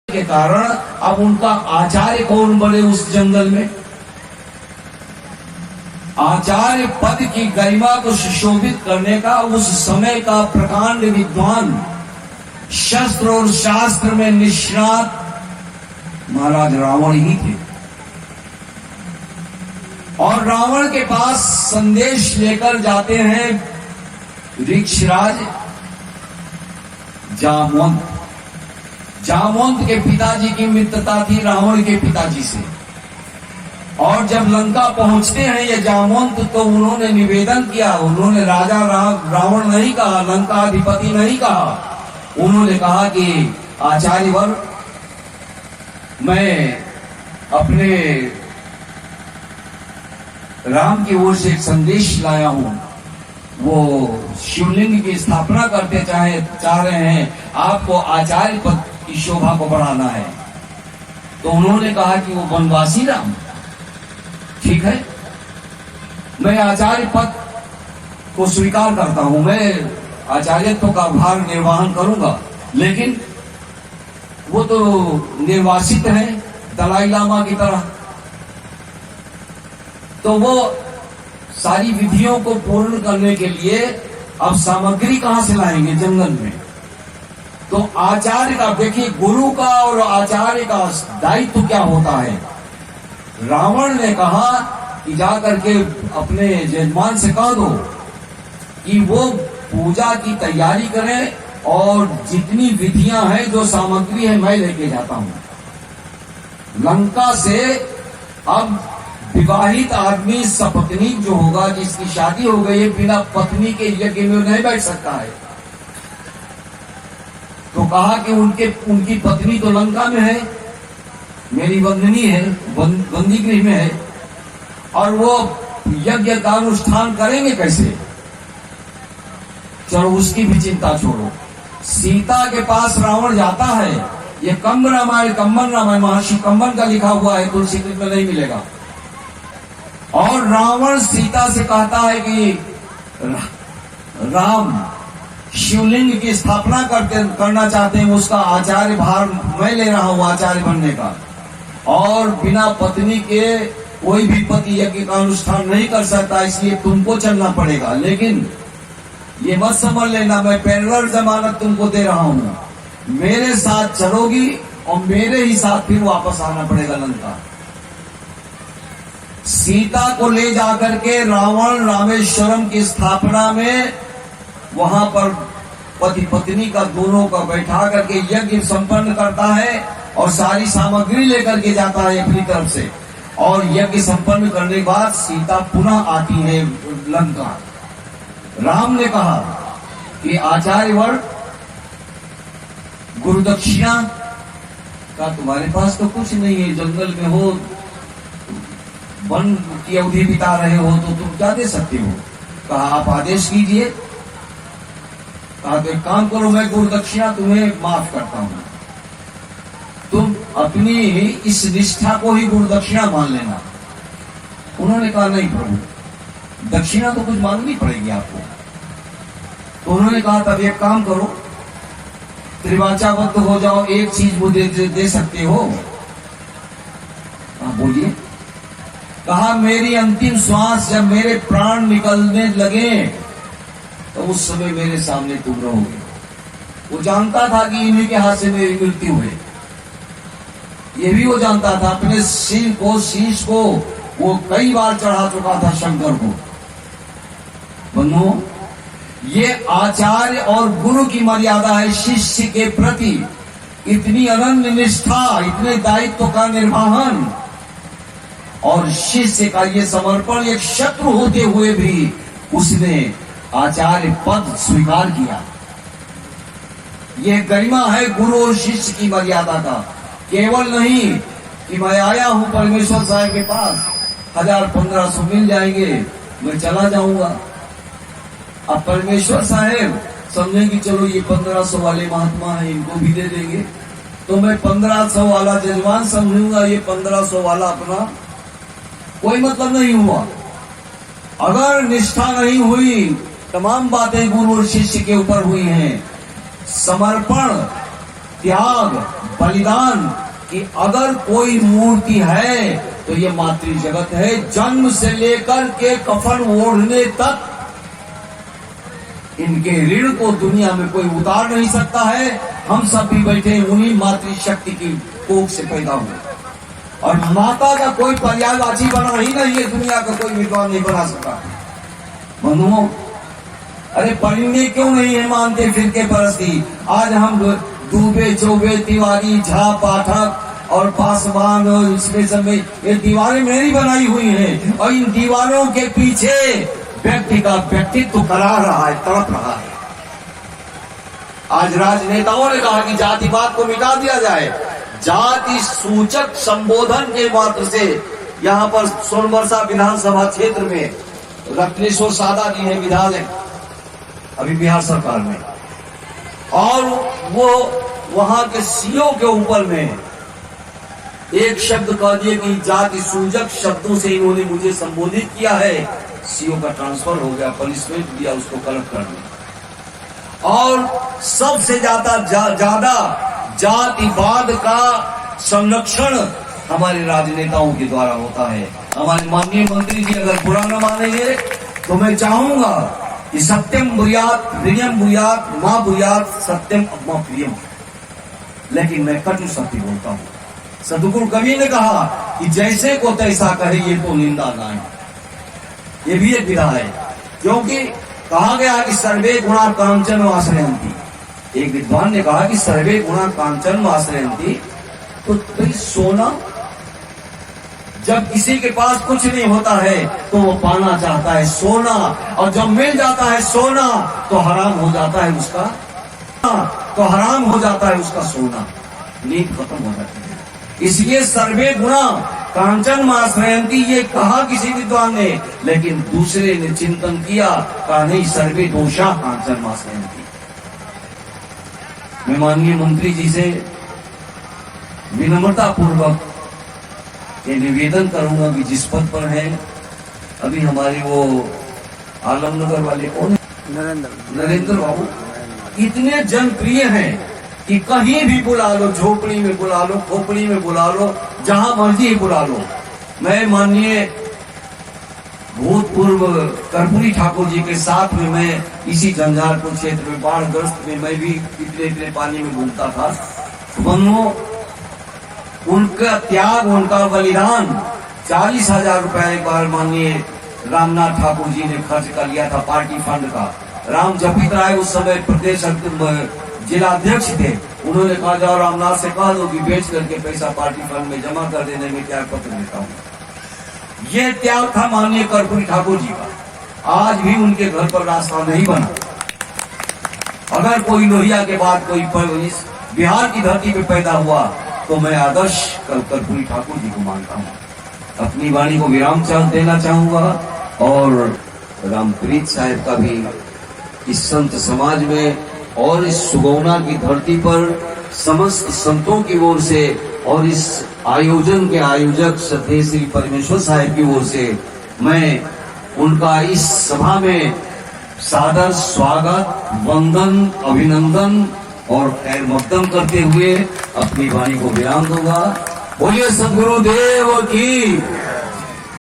के कारण अब उनका आचार्य कौन बने उस जंगल में। आचार्य पद की गरिमा को सुशोभित करने का उस समय का प्रकांड विद्वान, शस्त्र और शास्त्र में निष्णात महाराज रावण ही थे। और रावण के पास संदेश लेकर जाते हैं ऋक्षराज जामवंत। जामवंत के पिताजी की मित्रता थी रावण के पिताजी से। और जब लंका पहुंचते हैं ये जामवंत, तो उन्होंने निवेदन किया। उन्होंने राजा रावण नहीं कहा, लंका अधिपति नहीं कहा, उन्होंने कहा कि आचार्यवर, मैं अपने राम की ओर से एक संदेश लाया हूं। वो शिवलिंग की स्थापना करते चाह रहे हैं, आपको आचार्य पद की शोभा को बढ़ाना है। तो उन्होंने कहा कि वो वनवासी राम, ठीक है, मैं आचार्य पद को स्वीकार करता हूं, मैं आचार्यत्व का भार निर्वहन करूंगा, लेकिन वो तो निर्वासित है दलाई लामा की तरह। तो वो सारी विधियों को पूर्ण करने के लिए अब सामग्री कहां से लाएंगे जंगल में। तो आचार्य का देखिए, गुरु का और आचार्य का दायित्व क्या होता है। रावण ने कहा कि जाकर के अपने यजमान से कह दो कि वो पूजा की तैयारी करें और जितनी विधियां हैं, जो सामग्री है, मैं लेके जाता हूं लंका से। अब विवाहित आदमी सपत्नीक जो होगा, जिसकी शादी हो गई है, बिना पत्नी के यज्ञ में नहीं बैठ सकता है। तो कहा कि उनकी पत्नी तो लंका में है, मेरी बंदनी है, बंदी गृह में है, और वो यज्ञ का अनुष्ठान करेंगे कैसे। चलो उसकी भी चिंता छोड़ो। सीता के पास रावण जाता है, ये कंब रामायण, कंबन रामायण, महर्षि कंबन का लिखा हुआ है, तुलसी में नहीं मिलेगा। और रावण सीता से कहता है कि राम शिवलिंग की स्थापना करना चाहते हैं, उसका आचार्य भार मैं ले रहा हूं, आचार्य बनने का, और बिना पत्नी के कोई भी पति यज्ञ का अनुष्ठान नहीं कर सकता, इसलिए तुमको चलना पड़ेगा। लेकिन ये मत समझ लेना, मैं पैरेलल जमानत तुमको दे रहा हूं, मेरे साथ चलोगी और मेरे ही साथ फिर वापस आना पड़ेगा लंका। सीता को ले जाकर के रावण रामेश्वरम की स्थापना में वहां पर पति पत्नी का दोनों का बैठा करके यज्ञ संपन्न करता है और सारी सामग्री लेकर के जाता है अपनी तरफ से। और यज्ञ संपन्न करने के बाद सीता पुनः आती है लंका। राम ने कहा कि आचार्यवर, गुरु दक्षिणा का तुम्हारे पास तो कुछ नहीं है, जंगल में हो, वन की अवधि बिता रहे हो, तो तुम क्या दे सकते हो। कहा आप आदेश कीजिए। कहा तो एक काम करो, मैं गुरु दक्षिणा तुम्हें माफ करता हूं, तुम अपनी इस निष्ठा को ही गुरु दक्षिणा मान लेना। उन्होंने कहा नहीं प्रभु, दक्षिणा तो कुछ मांगनी पड़ेगी आपको। तो उन्होंने कहा तब एक काम करो, त्रिवाचाबद्ध हो जाओ, एक चीज मुझे दे सकते हो। बोलिए। कहा मेरी अंतिम श्वास जब मेरे प्राण निकलने लगे, तो उस समय मेरे सामने तुम रहोगे। वो जानता था कि इन्हीं के हाथ से मेरी मृत्यु है, ये भी वो जानता था। अपने शीश को वो कई बार चढ़ा चुका था शंकर को। बनो, ये आचार्य और गुरु की मर्यादा है शिष्य के प्रति, इतनी अनन्य निष्ठा, इतने दायित्व का निर्वहन और शिष्य का ये समर्पण। एक शत्रु होते हुए भी उसने आचार्य पद स्वीकार किया। यह गरिमा है गुरु और शिष्य की मर्यादा का। केवल नहीं कि मैं आया हूं परमेश्वर साहब के पास, 1000-1500 मिल जाएंगे, मैं चला जाऊंगा। अब परमेश्वर साहब समझे कि चलो ये 1500 वाले महात्मा हैं, इनको भी दे देंगे, तो मैं 1500 वाला जजमान समझूंगा, ये 1500 वाला अपना, कोई मतलब नहीं हुआ। अगर निष्ठा नहीं हुई, तमाम बातें गुरु और शिष्य के ऊपर हुई हैं। समर्पण त्याग, बलिदान कि अगर कोई मूर्ति है तो ये मातृ जगत है। जन्म से लेकर के कफन ओढ़ने तक इनके ऋण को दुनिया में कोई उतार नहीं सकता है। हम सब भी बैठे उन्हीं मातृशक्ति की कोख से पैदा हुए, और माता का कोई पर्यायवाची बना ही नहीं है, दुनिया का कोई विद्वान नहीं बना सका। बंधुओं, अरे पढ़ने क्यों नहीं है मानते फिरके परस्ती? आज हम दुबे, चौबे, तिवारी, झा, पाठक और पासवान और इसमें सब में ये दीवारें मेरी बनाई हुई हैं, और इन दीवारों के पीछे व्यक्ति का व्यक्तित्व करा रहा है, तड़प रहा है। आज राजनेताओं ने कहा कि जातिवाद को मिटा दिया जाए। जाति सूचक संबोधन के मात्र से यहाँ पर सोनबरसा विधानसभा क्षेत्र में रत्नेश्वर सादा जी हैं विधायक अभी बिहार सरकार में, और वो वहां के सीओ के ऊपर में एक शब्द कह दिए कि जाति सूचक शब्दों से इन्होंने मुझे संबोधित किया है। सीओ का ट्रांसफर हो गया, पनिशमेंट दिया उसको कलेक्ट करने। और सबसे ज्यादा जातिवाद का संरक्षण हमारे राजनेताओं के द्वारा होता है। हमारे माननीय मंत्री जी अगर बुरा न मानेंगे तो मैं चाहूंगा कि सत्यम बुयात, प्रियम बुयात, मां बुयात, सत्यम अम्मा प्रियम। लेकिन मैं कटु सत्य बोलता हूँ। सदगुरु कवि ने कहा कि जैसे को तैसा कहे ये तो निंदा ना है। ये भी एक विधा है, क्योंकि कहा गया कि सर्वे गुणा कांचन आश्रयंती। एक विद्वान ने कहा कि सर्वे गुणा कांचन आश्रयंती, तो भाई सोना, जब किसी के पास कुछ नहीं होता है तो वो पाना चाहता है सोना, और जब मिल जाता है सोना तो हराम हो जाता है उसका सोना, नींद खत्म हो जाती है। इसलिए सर्वे गुणा कांचन माश्रयंती ये कहा किसी विद्वान ने, लेकिन दूसरे ने चिंतन किया, कहा नहीं सर्वे दोषा कांचन माश्रयंती। मैं माननीय मंत्री जी से विनम्रता पूर्वक ये निवेदन करूंगा कि जिस पद पर है अभी हमारे वो आलमनगर वाले कौन, नरेंद्र बाबू, इतने जनप्रिय हैं कि कहीं भी बुला लो, झोपड़ी में बुला लो, खोपड़ी में बुला लो, जहां मर्जी बुला लो। मैं माननीय भूतपूर्व कर्पूरी ठाकुर जी के साथ में मैं इसी झंझारपुर क्षेत्र में बाढ़ग्रस्त में मैं भी इतने पानी में घूमता था। बंधुओं, उनका त्याग, उनका बलिदान, 40,000 रुपया एक बार माननीय रामनाथ ठाकुर जी ने खर्च कर लिया था पार्टी फंड का। राम जपित राय उस समय प्रदेश जिला अध्यक्ष थे, उन्होंने कहा जाओ रामनाथ से कह दो कि बेच करके पैसा पार्टी फंड में जमा कर देने में त्याग पत्र देता हूँ। ये त्याग था माननीय कर्पूरी ठाकुर जी का। आज भी उनके घर पर रास्ता नहीं बना। अगर कोई लोहिया के बाद कोई इस बिहार की धरती पे पैदा हुआ तो मैं आदर्श कर्पूरी ठाकुर जी को मानता हूँ। अपनी वाणी को विराम देना चाहूंगा, और रामप्रीत साहब का भी इस संत समाज में और इस सुगौना की धरती पर समस्त संतों की ओर से और इस आयोजन के आयोजक श्रद्धेय श्री परमेश्वर साहब की ओर से मैं उनका इस सभा में सादर स्वागत, वंदन, अभिनंदन और खैर मकदम करते हुए अपनी वाणी को विराम दूंगा। बोलिए सद्गुरुदेव की।